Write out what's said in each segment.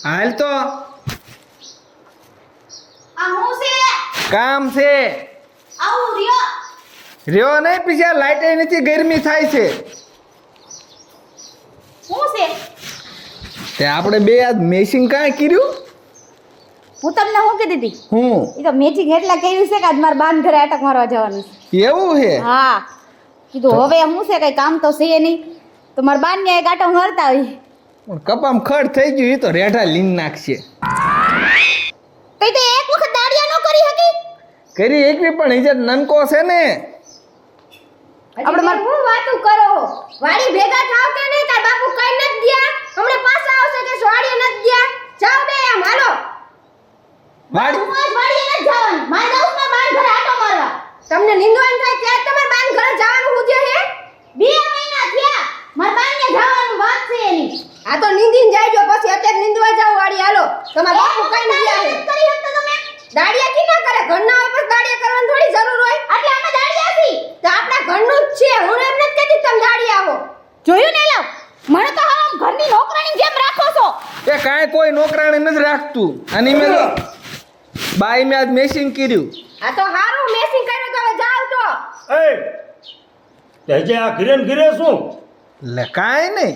હાલ તો આ હું છે કામ છે આવું રહ્યો રહ્યો નહીં પછી આ લાઈટ નથી ગરમી થાય છે હું છે તે આપણે બે આજ મેસિંગ કાંઈ કર્યું હું તમને શું કીધી હતી હું એ તો મેચિંગ એટલે કેવી છે કે આજ મારા બાન ઘરે અટક મારવા જવાનું છે એવું છે હા કીધું હવે હું છે કઈ કામ તો છે નહીં તો મારા બાન ને એક આટો મારતા આવી પણ કપામ ખડ થઈ ગયું એ તો રેઢા લીન નાખશે કઈ તો એક વખત દાડિયા ન કરી હતી કરી એકવી પણ ઇજત નનકો છે ને આપણે હું વાતું કરો વાડી ભેગા થાવ કે નહીં તાર બાપુ કઈ નથી દિયા હમણે પાછા આવશે કે વાડી નથી દિયા જાવ બે આમ હાલો વાડી વાડી નથી જવાનું મારે જાઉં ને બાન ઘરે આટો મારવા તમને નિંદવાન થાય ત્યારે તમારે બાન ઘરે જવાનું હુજે હે 2 મહિના થયા માર બાન ને જવાનું વાત છે એની આ તો નિંદીન જાયજો પછી અત્યારે નિંદવા જાવ વાડી હાલો તમાર બાપુ કઈ નથી આવે કરી હકતો તમે દાડિયા કી ના કરે ઘરના હોય પછી દાડિયા કરવાની થોડી જરૂર હોય એટલે અમે દાડિયા છી તો આપણા ઘરનું જ છે હું એમ નથી કહેતી તમે દાડિયા આવો જોયું ને લાવ મને તો આમ ઘરની નોકરાની જેમ રાખો છો એ કાંઈ કોઈ નોકરાણી નથી રાખતું અને મેં તો બાઈ મેં આજ મેસિંગ કર્યું આ તો હારું મેસિંગ કર્યું તો હવે જાવ તો એ તે આ ઘીરે ને ઘીરે શું લે કાંઈ નહીં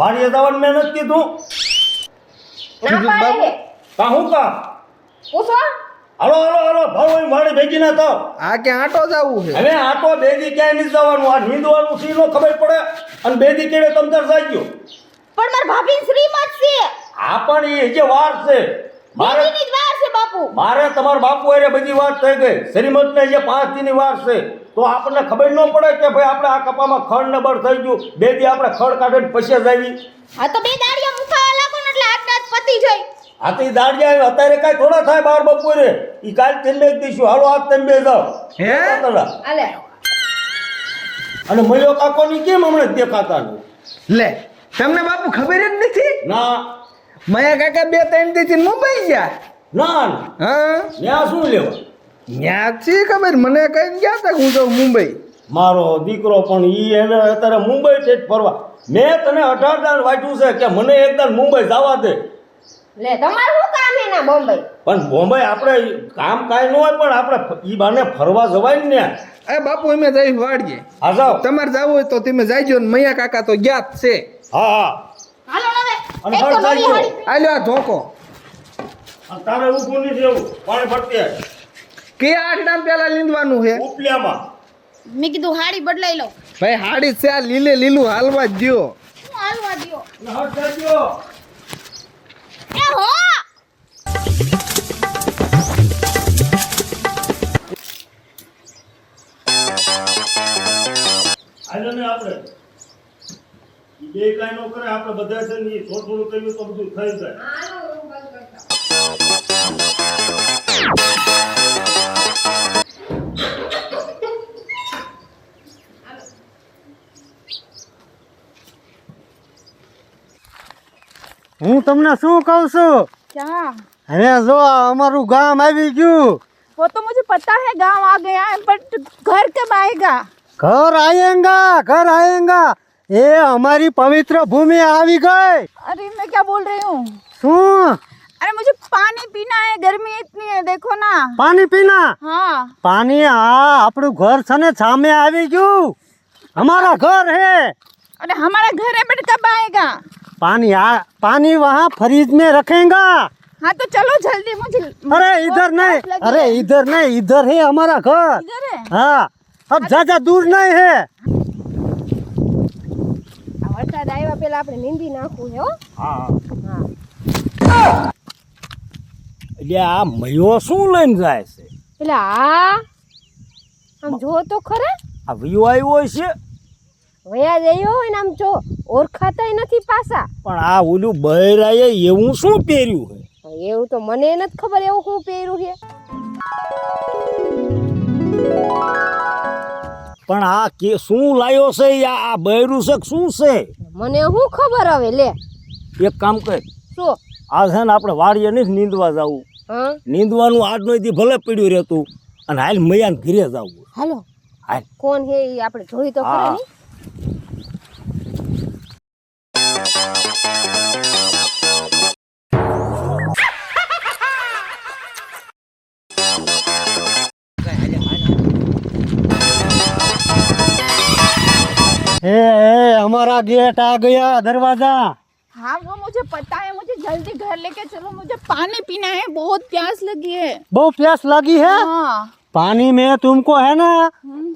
વાડીએ જવાનું મેં નથી કીધું ના પાડે હે કા હું કા પૂછો હાલો હાલો હાલો ભાવ વાડી ભેગી ના થાવ આ ક્યાં આટો જવું છે હવે આ તો બેદી ક્યાંય નથી જવાનું આ નીંદવાનું સી નો ખબર પડે અને બેદી કેળે તમતાર જાય ગયો પણ માર ભાભી શ્રીમત છે આ પણ એ જે વાર છે મારે બેબીની જ વાર છે બાપુ મારે તમારા બાપુ અરે બધી વાત થઈ ગઈ શ્રીમત ને જે 5 દીની વાર છે તો આપણને ખબર ન પડે કે ભાઈ આપણે આ કપામાં ખડ ને બળ થઈ ગયું બેદી આપણે ખડ કાઢીને પછી જ આવી આ તો બે દાડિયા મુકાવા લાગો ને એટલે આટલા જ પતી જાય આ તો દાડિયા અત્યારે કાંઈ થોડા થાય બાર બપોરે ઈ કાલ તેમને દઈશું હાલો આજ તમે બે જાઓ હે? આલે અને મયો કાકોની કેમ હમણાં દેખાતા નહીં લે તમને બાપુ ખબર જ નથી ના મયા કાકા 2-3 દીથી મુંબઈ ગયા ના હા ત્યાં શું લેવા ન્યા છે ખબર મને કઈ ગયા તા હું જાઉં મુંબઈ મારો દીકરો પણ ઈ એને અત્યારે મુંબઈ છે ફરવા મેં તને 18 દાન વાંચ્યું છે કે મને એક દાન મુંબઈ જવા દે લે તમારું શું કામ હે ના બોમ્બે પણ બોમ્બે આપણે કામ કાંઈ ન હોય પણ આપણે ઈ બાને ફરવા જવાય ને એ બાપુ અમે જઈ વાડીએ હા જાઓ તમારે જવું હોય તો તમે જાયજો ને મયા કાકા તો ગયા જ છે હા હા હાલો હવે અને એક તો હળ નવી જાયજો. હાડી આલ્યો આ ધોકો અને તારે ઊભું નહીં રહેવું પાણી ભરતી આય. કે 8 દામ પેલા લીંદવાનું છે ઉપલ્યામાં મેં કીધું હાડી બદલાઈ લઉં ભાઈ હાડી છે આ લીલું હાલવા જ દ્યો હું હાલવા દ્યો અને હળ જાયજો. એ હો હાલો ને આપણે ઈ બે કાંઈ ન કરે આપણે બધા છે ને ઈ થોડું થોડું કર્યું તો બધું થઈ જાય હાલો હું બંધ કરતા હું તમને શું કહું છું क्या હવે જો આ અમારું ગામ આવી ગયું वो तो मुझे पता है गांव आ गया है बट घर कब आएगा घर आएगा એ અમારી પવિત્ર ભૂમિ આવી ગઈ अरे मैं क्या बोल रही हूँ શું अरे मुझे पानी पीना है गर्मी इतनी है देखो ना પાણી પીના हाँ પાણી આ આપણું ઘર છે ને સામે આવી ગયું અમારા ઘર હે अरे हमारा घर है बट कब आएगा पानी वहाँ फ्रिज में रखेगा हाँ तो चलो जल्दी मुझे अरे इधर नहीं इधर है हमारा घर इधर है हाँ अब ज्यादा दूर नहीं है વરસાદ આવ્યા પેલા આપણે નીંદી નાખવું છે હો હા એટલે આ મયો શું લઈને જાય છે એટલે આ આમ જો તો ખરા આ વિયો આવ્યો છે વયા જયો હોય ને આમ જો ઓળખાતાય નથી પાછા પણ આ ઓલું બહેરાએ એવું શું પહેર્યું છે એવું તો મને નથી ખબર એવું શું પહેર્યું છે પણ આ કે શું લાયો છે આ બહેરું છે કે શું છે મને શું ખબર હવે લે એક કામ કર શું આ છે ને આપણે વાડીએ નહીં નીંદવા જવું હા નીંદવાનું આજનો દી ભલે પડ્યું રહેતું અને હાલ મયાને ઘરે જવું હાલો હાલ કોણ હે ઈ આપણે જોઈ તો ખરા હા. નહીં हमारा गेट आ गया, दरवाजा। हाँ वो मुझे पता है, मुझे जल्दी घर लेके चलो, मुझे पानी पीना है, बहुत प्यास लगी है। बहुत प्यास लगी है। हाँ पानी में तुमको है ना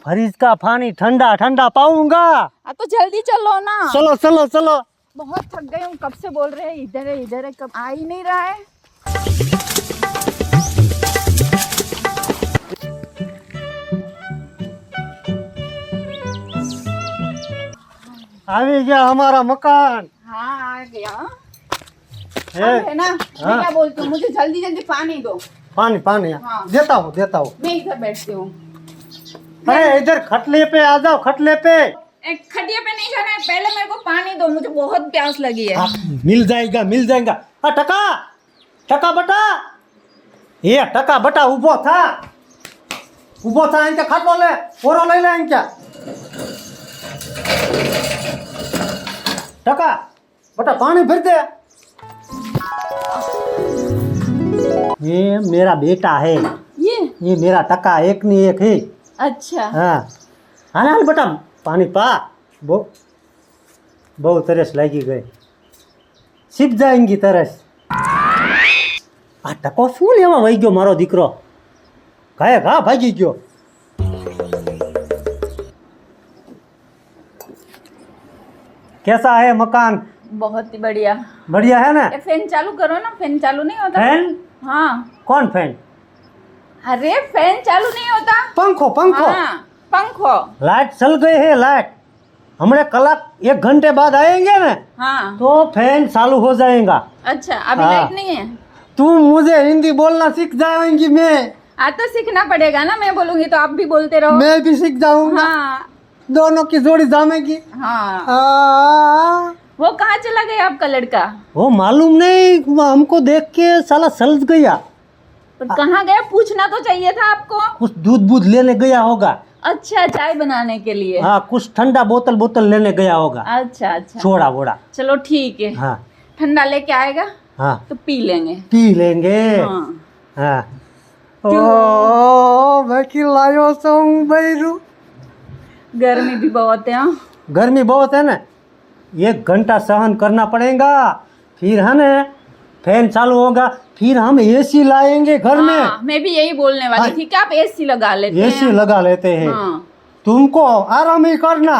फ्रिज का पानी ठंडा ठंडा पाऊंगा। तो जल्दी चलो ना। चलो चलो चलो। बहुत थक गई हूँ, कब से बोल रहे हैं इधर है, कब आ ही नहीं रहा है। आ गया हमारा मकान। हाँ आ गया। है अब है ना, मैं क्या बोलती हूँ, मुझे जल्दी जल्दी पानी दो। पानी पानी हाँ। देता हूँ देता हूँ। मैं इधर बैठती हूँ। अरे इधर खटले पे आ जाओ, खटले पे। एक खटिया पे नहीं जाना है, पहले मेरे को पानी दो, मुझे बहुत प्यास लगी है। मिल जाएगा मिल जाएगा। टका टका बटा, ये टका बटा उभो था इनका खाटलो ले, ओरो ले ले इनका। टका बटा पानी भर दे। ये मेरा बेटा है, ये मेरा टका एक नहीं एक है। अच्छा हाँ हाल बेटा पानी पा। बहुत तरस लगी गई, सीप जाएंगी तरस। आ टको शू लेवा वही गयो मारो दीकरो, काहे घा भागी गयो। कैसा है मकान? बहुत ही बढ़िया। बढ़िया है ना? ये फैन चालू करो ना, फैन चालू नहीं होता। फैन? हाँ। कौन फैन? अरे फैन चालू नहीं होता। पंखो पंखो। हाँ, पंखो। लाइट चल गई है, लाइट हमरे कलाक 1 घंटे बाद आएंगे ना हाँ तो फैन चालू हो जाएगा। अच्छा अभी हाँ। लाइट नहीं है। तुम मुझे हिंदी बोलना सीख जाएंगी। मैं तो सीखना पड़ेगा ना, मैं बोलूंगी तो आप भी बोलते रहो। मैं भी सीख जाऊंगा। हाँ दोनों की जोड़ी जमेगी। हाँ। वो कहाँ चला गया आपका लड़का? वो मालूम नहीं, वो हमको देख के साला सलझ गया। पर कहाँ गया, पूछना तो चाहिए था आपको। कुछ दूध बूध लेने गया होगा। अच्छा चाय बनाने के लिए। हाँ कुछ ठंडा बोतल लेने गया होगा। अच्छा अच्छा छोड़ा वोड़ा। चलो ठीक है। हाँ ठंडा लेके आएगा हाँ तो पी लेंगे। पी लेंगे। हाँ। हाँ ओ मैं खिलायो सो बैरू। गर्मी भी बहुत है। हाँ? गर्मी बहुत है ना, 1 घंटा सहन करना पड़ेगा, फिर है ना फैन चालू होगा, फिर हम एसी लाएंगे घर में। हाँ, मैं भी यही बोलने वाली थी कि आप एसी लगा लेते हैं। एसी लगा लेते हैं। हाँ। तुमको आराम ही करना।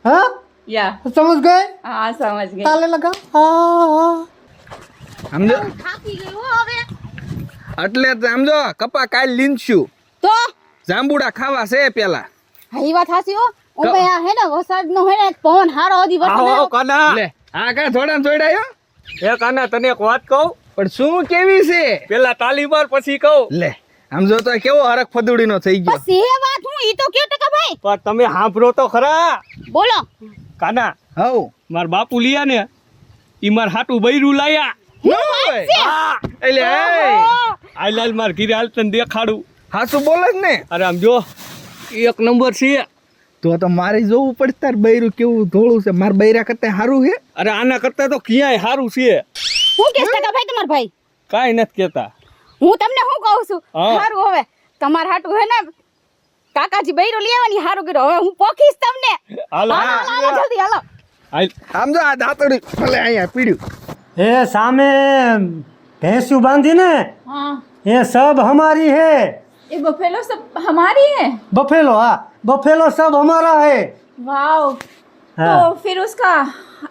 हाँ या समझ गए? हाँ समझ गए। ताले लगा। हाँ સમજો થાકી ગઈ હો હવે એટલે સમજો કપા કાલ લીંચું તો જાંબુડા ખાવા છે પેલા હા ઈ વાત હાચી હો ઉમે આ હે ને વરસાદનો હે ને પવન હારો હતી વરસાદ કાના લે આ કા થોડા જોડાયો એ કાના તને એક વાત કહું, પણ શું કેવી છે પેલા તાલી માર પછી કહું. લે આમ જો તો કેવો હરખ ફદુડીનો થઈ ગયો બસ એ વાત હું ઈ તો કે ટકા ભાઈ પણ તમે સાંભળો તો ખરા. બોલો કાના હવ માર બાપુ લીયા ને ઈ માર હાટું બૈરું લાયા. હા એટલે એ આ લાલ માર ઘીરે હાલ તને દેખાડું. હાસુ બોલે જ ને અરે આમ જો 1 નંબર છે. તો મારે જોવું પડશે તાર બૈરું કેવું ધોળું છે માર બૈરા કરતા સારું છે. અરે આના કરતા તો ક્યાંય સારું છે. હું કે ટકા ભાઈ તમાર ભાઈ કાંઈ નથી કેતા. હું તમને શું કહું છું હા. હારું હવે તમાર હાટું હે ને કાકાજી બૈરો લેવાની હારું કર્યો, હવે હું પોખીશ તમને. હાલો હાલો જલ્દી હાલો. હાલ. આમ જો આ દાંતડી ભલે અહીંયા પીડ્યું ये सामने भैंसू बांधी ने, हाँ ये सब हमारी है। ये बफेलो सब हमारी है। बफेलो, हाँ बफेलो सब हमारा है। वाओ। हाँ। तो फिर उसका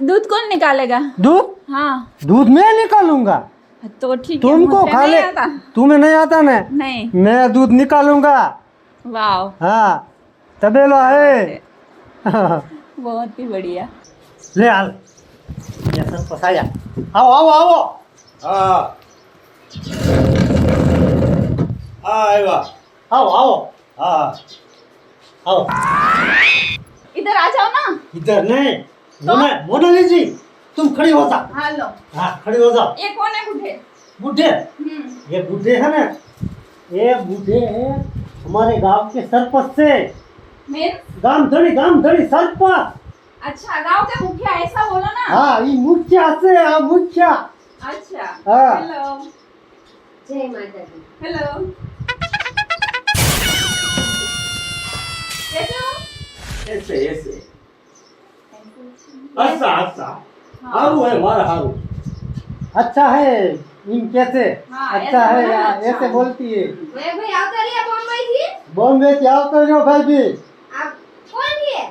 दूध कौन निकालेगा? दूध हाँ दूध मैं निकालूंगा। तो ठीक है। तुमको मुझे खा नहीं ले, आता। तुम्हें नहीं आता ना, नहीं। मैं दूध निकालूंगा। वाओ हाँ तबेलो है। बहुत ही बढ़िया। ले हाल ये सब पसाया। आओ आओ आओ। હા હા આવ્યા. आओ आओ હા आओ। इधर आ जाओ ना। इधर नहीं, मोनाली जी तुम खड़ी हो जाओ। हेलो। हाँ खड़ी हो जाओ। ये कौन है बूढ़े? बूढ़े, ये बूढ़े है ना, ये बूढ़े है हमारे गांव के सरपंच से। मीन्स गांव धड़ी सरपंच। अच्छा गांव के मुखिया ऐसा बोलो ना। हाँ ये मुखिया से। हाँ मुखिया। अच्छा। हाँ। हेलो। જય માતાજી. हेलो। कैसे हो? એસે એસે. ऐसे अच्छा अच्छा हारू है मारा हारू अच्छा है इन कैसे हाँ, अच्छा ऐसे है बोला अच्छा ऐसे है। बोलती है મેં ભાઈ આવતા રહ્યા બોમ્બે થી बॉम्बे से આવતો રહ્યો ભાઈ આ કોણ છે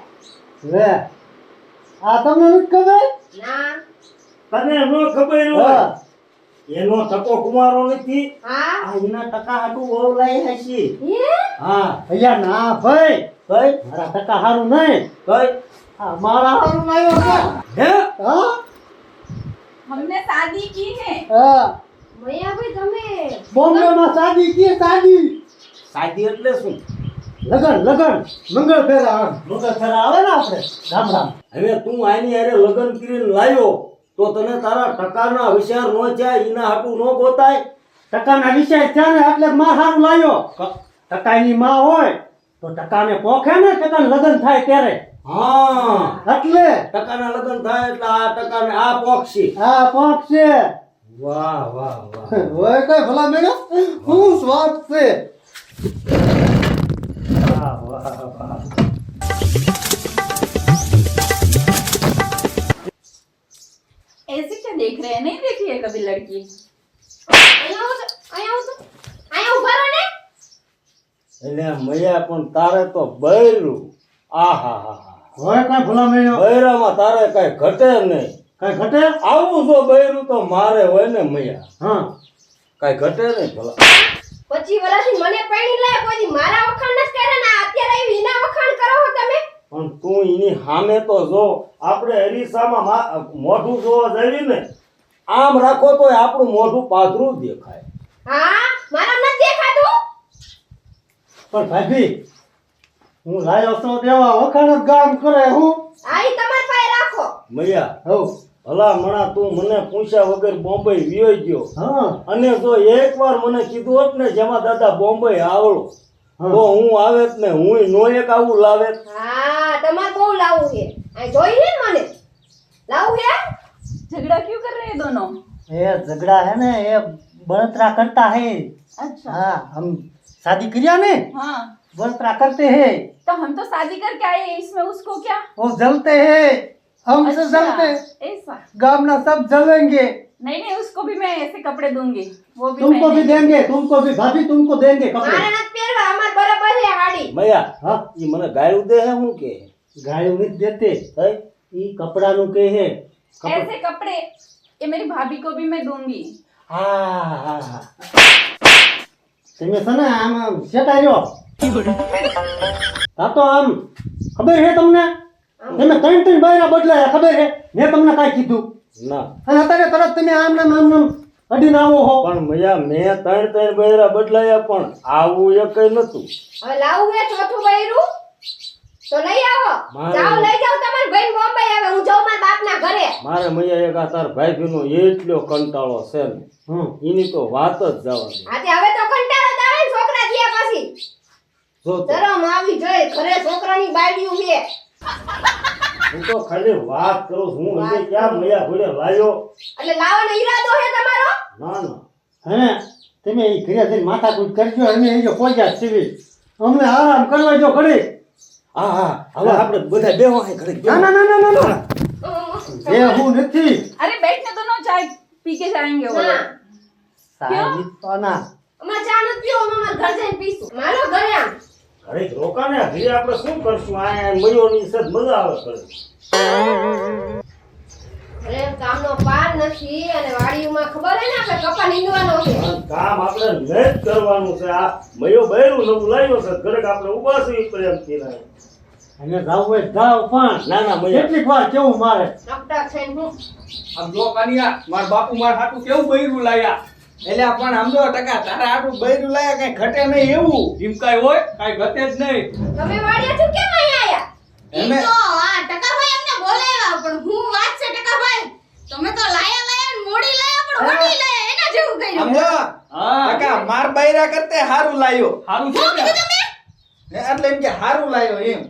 લે આ તમને નથી ખબર ના તને નો ખબર હોય હા એનો ટકો કુમારો નથી હા આ એના ટકા હાટુ બહુ લાઈ હશે હે હા અહીંયા ના ભાઈ કઈ મારા ટકા હારું નહીં કઈ આ મારા હારું લાવ્યો છે હે હા हमने शादी की है હા મૈયા ભાઈ તમે બોમ્બે માં શાદી કી શાદી સાદી એટલે શું લગન લગન મંગળ ફેરા મંગળ ફેરા આવે ને આપણે ગામડા હવે તું આની હારે લગ્ન કરીને લાવ્યો તો તને તારા ટકાના વિચાર નો છે એના હાટુ નો ગોતાય ટકાના વિષય છે ને એટલે માં હારું લાવ્યો ટકાની માં હોય તો ટકાને પોખે ને ટકાને લગન થાય ત્યારે હા એટલે ટકાના લગ્ન થાય એટલે આ ટકાને આ પોક્ષી આ પોખ છે વાહ વાહ વાહ હોય કઈ ભલા મેળો હું સ્વાદ છે વાહ વાહ વાહ ऐसे क्या देख रहे हैं नहीं देखी है कभी लड़की અહીંયા ઉભા રહો ને એટલે મૈયા પણ તારે તો બૈરું આહા હા હોય કઈ ભલા મેળો બૈરામાં તારે કઈ ઘટે નહીં કઈ ઘટે આવું જો બૈરું તો મારે હોય ને મૈયા હા કઈ ઘટે નહીં ભલા 25 વર્ષથી મને પૈણી લાય કોઈ દી મારા વખાણ નથી કર્યા ને અત્યારે આવી વિના વખાણ કરો છો તમે પણ તું એની સામે તો જો આપણે અરીસામાં મોઢું જોવા જઈએ ને આમ રાખો તો આપણું મોઢું પાથરું દેખાય હા મારા નથી દેખાતું પણ ભાભી હું લાયો તો દેવા વખાણ જ ગામ કરે હું આ ઈ તમારી પાસે રાખો મૈયા હવ ભલા મણા તું મને પૂછ્યા વગર બોમ્બે વિયો ગયો હા અને જો એકવાર મને કીધું હોત ને જેમાં દાદા બોમ્બે આવડો હા. તો હું આવેત ને હું નો એક આવું લાવેત હા તમારે બહુ લાવું છે આ જોઈ ને મને લાવું છે झगड़ा क्यों कर रहे हैं दोनों ये झगड़ा है ना ये बड़तरा करता है अच्छा हाँ हम शादी किया ने हाँ बड़तरा करते हैं तो हम तो शादी करके आए हैं, इसमें उसको क्या वो जलते हैं हमसे जलते ऐसा गामना सब जलेंगे नहीं नहीं उसको भी मैं ऐसे कपड़े दूंगी वो भी तुमको मैं भी देंगे तुमको भी भाभी तुमको देंगे कपड़े મારે નથી પહેરવા અમાર બરાબર છે હાડી મૈયા हाँ ઈ મને ગાયું દે હે હું કે गायों नहीं देते હે? ये कपड़ा नु के है ऐसे कपड़े ये मेरी भाभी को भी मैं दूंगी हाँ हाँ हाँ તમે છે ને આમ શેટાર્યો હા તો આમ ખબર છે તમને તમે ત્રણ ત્રણ બાયરા બદલાયા ખબર છે મેં તમને કાંઈ કીધું ના અને અત્યારે તરત તમે આમ નામ અડીને આવો હો પણ મૈયા મેં ત્રણ બૈરા બદલાયા પણ આવું એકય નતું હવે લાવું છે ચોથું બૈરું તો લઈ આવો મારે- જાઓ લઈ જાઓ તમાર ભાઈ બોમ્બે આવે હું જાઉં મારા બાપના ઘરે મારે મૈયા એક આ તાર ભાઈનો એટલો કંટાળો છે ને હમ એની તો વાત જ જવા દે આજે હવે તો કંટાળો જ આવે ને છોકરા થયા પછી જો તો શરમ આવી જોઈએ ઘરે છોકરાની બાયડીયું છે હું તો ખાલી વાત કરું છું હું એટલે ક્યાં મૈયા ઘોડે લાયો એટલે લાવવાનો ઈરાદો છે તમારો ના ના હે તમે એ ઘરે જઈને માથાકૂટ કરજો અમે એ જો પહોંચ્યા સીવી અમને આરામ કરવા જો ઘડી હા હા હવે આપણે બધા બેહો હે ઘરે ના ના ના ના ના એ હું નથી अरे बैठने दोनों चाय पी के जाएंगे वो ના लोग। સાહેબ તો ના અમાર ચા નથી પીવો અમે અમાર ઘર જઈને પીશું મારો ઘરે આમ ઘરે રોકાને ઘરે આપણે શું કરશું આ મયોની સદ મજા આવે ઘરે ઘરે કામનો પાર નથી અને વાડીમાં ખબર હે ને આપણે કપા નીંદવાનો છે આ કામ આપણે ન જ કરવાનું છે આ મયો બૈરું નવું લાવ્યો છે ઘરે આપણે ઉભા છીએ પ્રેમથી ના અને જાવ હોય જાવ પણ ના ના મૈયા કેટલીક વાર કેવું મારે નકટા થઈને હું આમ જો કાનિયા માર બાપુ માર હાટું કેવું બૈરું લાયા એટલે પણ આમ જો ટકા તારા હાટું બૈરું લાયા કઈ ઘટે નહીં એવું એમ કાઈ હોય કાઈ ઘટે જ નહીં તમે વાડીયાથી કેમ અહીંયા આયા એમે- ઈ તો આ ટકાભાઈ અમને બોલાવ્યા પણ હું વાત છે ટકાભાઈ તમે તો લાયા લાયા ને મોડી લાયા પણ મોડી લાયા એના જેવું કર્યું આમ જો હા ટકા માર બૈરા કરતે હારું લાયો હારું છે શું ને? કીધું તમે એટલે એમ કે હારું લાયો એમ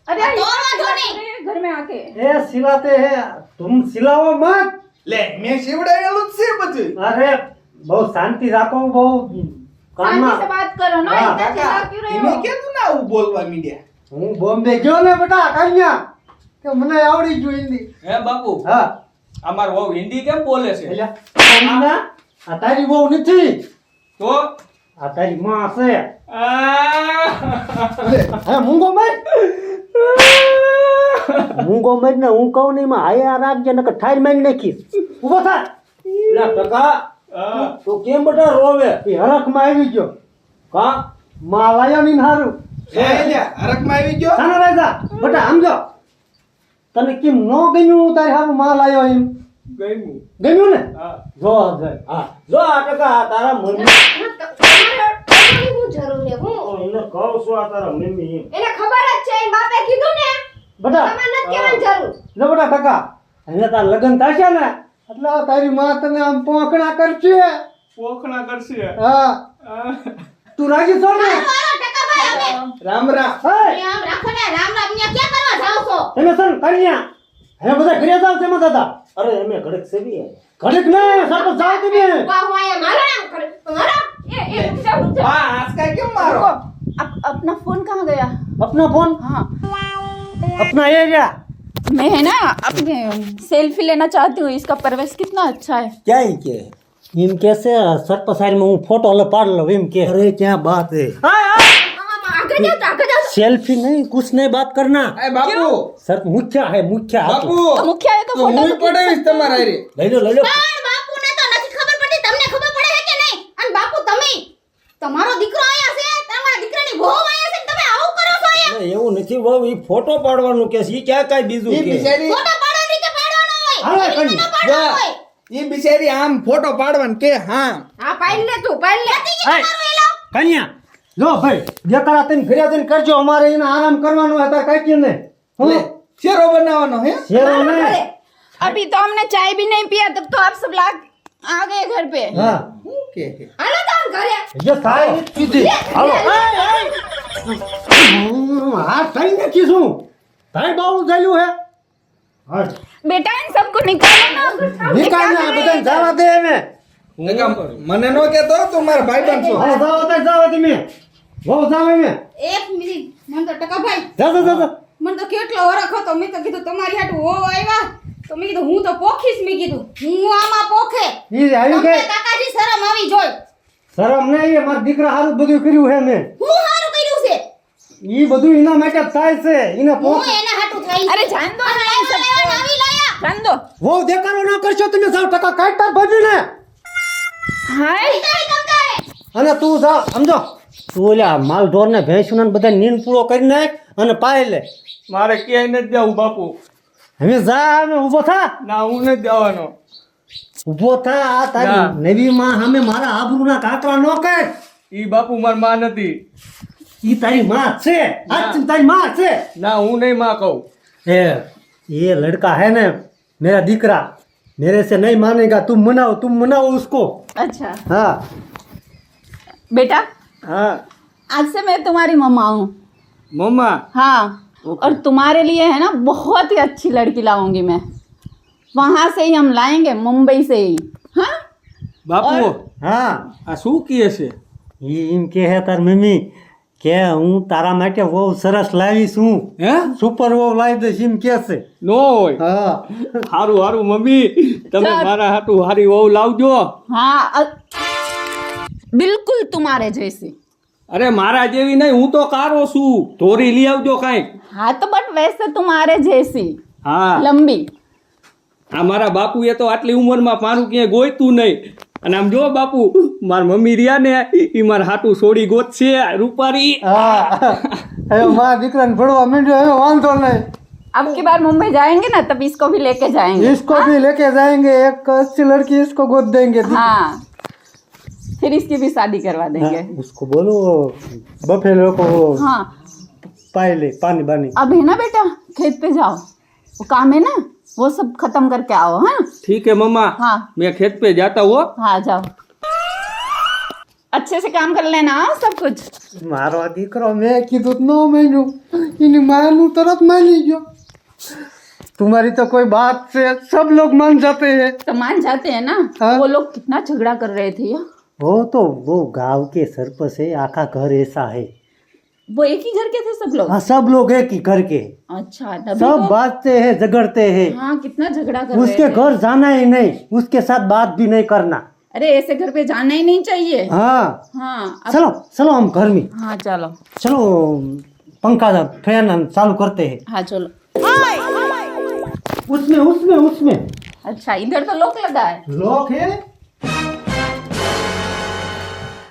अरे तो ये वांधो क्या नहीं। कर रहे हैं घर में आके એ સિલાતે હે તુમ સિલાવો મત લે મેં શિવડાયેલું જ છે બધું અરે બહુ શાંતિ રાખો બહુ शांति કામમાં से बात करो ना हाँ, इतना चिल्ला क्यों रहे એને हो કેતું ના આવું બોલવા મીડિયા હું બોમ્બે ગયો ને બેટા કન્યા કે મને આવડી ગયું હિન્દી. હે બાપુ હા આ મારો વહુ હિન્દી કેમ બોલે છે એટલે આમના આ તારી બહુ નથી, તો આ તારી માં છે. આ હે મૂંગો મર, મૂંગો મર ને હું કહું ને એમાં હાયા રાખજે નકર ઠાર મારી નાખીશ. ઊભો થા. એટલે ટકા આ તું કેમ બેટા રોવે? એ હરખમાં આવી ગયો. કા માં લાયો ની હારું. હે લ્યા હરખમાં આવી ગયો સાનો રાજા બટા સમજો, તને કેમ નો ગમ્યું તારી હારું માં લાયો એમ? ગયું ગમ્યું ને? હા જો આ હા જો આ ટકા આ તારા મમ્મી તમારે હું જરૂર છે હું એને કહું છું આ તારા મમ્મી એમ. એને ખબર જ છે એના બાપે કીધું ને બટા તમારે નથી કહેવાની જરૂર. લે બટા ટકા એને તાર લગ્ન થશે ને એટલે આ તારી માં તને આમ પોખણા કરશે. પોખણા કરશે હા આ તું રાજી છો ને? હાલો ટકાભાઈ હવે રામ રામ હે આમ રાખો ને રામ રામ ન્યા ક્યાં કરવા જાવ છો? તમે સર કન્યા હે બધા ઘરે જાવ છે એમાં દાદા અરે અમે ઘડીક સેવી ઘડીક ને સરપંચ જાવ તમે. વાહ વાહ એ મારો નામ કરે મારો એ રૂક જાઓ આ આસકા કેમ મારો अपना फोन कहाँ गया? अपना फोन हाँ अपना एरिया मैं है ना अपने सेल्फी लेना चाहती हूँ, इसका परवेश कितना अच्छा है. क्या ही के इम कैसे सरपंच साइड में હું फोटो ले पाड़ लो इम के अरे क्या बात है આગળ જાઓ सेल्फी नहीं कुछ नहीं बात करना. એ બાપુ सर मुख्य है मुख्य બાપુ तो मुखिया है तो તો फोटो હું પડાવીશ તમારા હારે લઈ લો પણ બાપુને તો નથી ખબર પડતી, તમને ખબર પડે છે કે નહીં? અને બાપુ તમે તમારો દીકરો આયા છે, તમારા દીકરાની વહુ આયા છે ને તમે આવું કરો છો એમ? નહીં, એવું નથી બહુ ઈ ફોટો પાડવાનું કે છે ઈ ક્યાં કાંઈ બીજું ઈ કે બિચારી ફોટો પાડવાની રીતે પાડવાનો હોય. હાલો, એવી રીતે ન પાડવાનો હોય. ઈ બિચારી આમ ફોટો પાડવાનું કે હા હા પાડ લે તું પાડ લે. હાય. કન્યા લો ભાઈ દેખાડા તને ઘરે જઈને કરજો, અમારે એને આરામ કરવાનો હોય તાર કાઈ ને લે, શેરો બનાવવાનો હે શેરો નહીં. अभी तो हमने चाय भी नहीं पिया तब तो आप सब लाग आ गए घर पे. હા ઓકે હાલો તો આમ ઘરે. જે થાય એ કીધી. હાલો હા થઈ નથી શું ભાઈ બહુ ચાલ્યું હે. હા बेटा इन सबको निकालो ना. નિકાલ ને બધાને જવા દે એને. મને નો કેતો તું મારા ભાઈબંધ છો હાલો જાઓ તો જાઓ તમે બહુ જાવ એમે એક મિનિટ મને તો ટકાભાઈ જા મને તો કેટલો વરખ હતો, મેં તો કીધું તમારી હાટુ હો આવ્યા તો મેં કીધું હું તો પોખીશ, મેં કીધું હું આમાં પોખે ઈ આવી તમને ગઈ કાકાજી શરમ આવી જોઈ. શરમ નહીં એ મારા દીકરા હારું બધું કર્યું હે મેં. હું સારું કર્યું છે, ઈ બધું એના માટે જ થાય છે એને હું પોખ એના હાટુ થઈ अरे जान दो ना ये सब को. આવી લાયા. जान दो. બહુ દેખાડો ના કરશો તમે જાવ ટકા કાઢતા ભજીને हाय તારી તમતારે અને તું જા સમજો તું ઓલા માલ ઢોર ને ભેંસુના બધા નીન પૂરો કરી નાખ અને પાઈ લે. મારે ક્યાંય નથી જવું બાપુ હવે જા અમે ઊભો થા ના હું નથી જવાનો ઊભો થા આ તારી નવી માં સામે મારા આબરૂના કાકરા નો કર. ઈ બાપુ માર માં નથી ઈ તારી માં છે આજ તારી માં છે. ના હું નહીં માં કહું ये लड़का है ना मेरा दीकरा, मेरे से नहीं मानेगा, तुम मनाओ उसको. अच्छा हाँ बेटा हाँ आज से मैं तुम्हारी मम्मा हूँ. મમ્મા हाँ और तुम्हारे लिए है ना बहुत ही अच्छी लड़की लाऊंगी मैं. वहाँ से ही हम लाएंगे मुंबई से ही. हाँ બાપુ हाँ આ શું કહે છે ये એમ કે હે તાર મમ્મી કે હું તારા માટે બહુ સરસ લાવીશ, હું હે સુપર બહુ લાવી દઈશ એમ કે છે. નો હોય હા હારું હારું મમ્મી તમે ચાલ. મારા હાટુ હારી વહુ લાવજો हाँ बिल्कुल तुम्हारे जैसी. અરે મારા જેવી નહીં હું તો કારો છું ધોરી લઈ આવજો કાંઈક हाँ तो बट वैसे तुम्हारे जैसी હા लंबी. આ મારા બાપુએ તો આટલી ઉંમરમાં મારું ક્યાંય ગોઈતું નહીં અને આમ જો બાપુ મારા મમ્મી રહ્યા ને એ મારા હાટુ સોડી ગોતશે રૂપારી હા હવે મારા દીકરાને ભણવા માંડ્યો હવે વાંધો નહીં. अब की बार मुंबई जाएंगे ना तब इसको भी लेके जाएंगे. इसको भी लेके जाएंगे, एक अच्छी लड़की इसको गोद देंगे. हाँ फिर इसकी भी शादी करवा देंगे. उसको बोलो बफेलो को हाँ पाई ले पानी बानी. अब है ना बेटा खेत पे जाओ, वो काम है ना वो सब खत्म करके आओ. हाँ ઠીક હે મમ્મા हाँ मैं खेत पे जाता हूँ हाँ जाओ, अच्छे से काम कर लेना. हाँ सब कुछ. મારો દીકરો મેં કીધું તો ન માન્યું, એની માનું તરત માની ગયો. तुम्हारी तो कोई बात से सब लोग मान जाते हैं. तो मान जाते हैं ना. हाँ? वो लोग कितना झगड़ा कर रहे थे. वो तो वो गांव के सरपंच है, आखा घर ऐसा है. वो एक ही घर के थे सब लोग? हाँ सब लोग एक ही घर के, अच्छा, तभी सब तो- बातते हैं, झगड़ते हैं। हाँ, कितना झगड़ा कर रहे उसके थे। घर जाना ही नहीं, उसके साथ बात भी नहीं करना। अरे ऐसे घर पे जाना ही नहीं चाहिए। हाँ हाँ चलो चलो हम घर में, हाँ चलो। चलो पंखा फैन हम चालू करते हैं। हाँ चलो। उसमें उसमें उसमें अच्छा, इधर तो लॉक लगा है। लॉक है।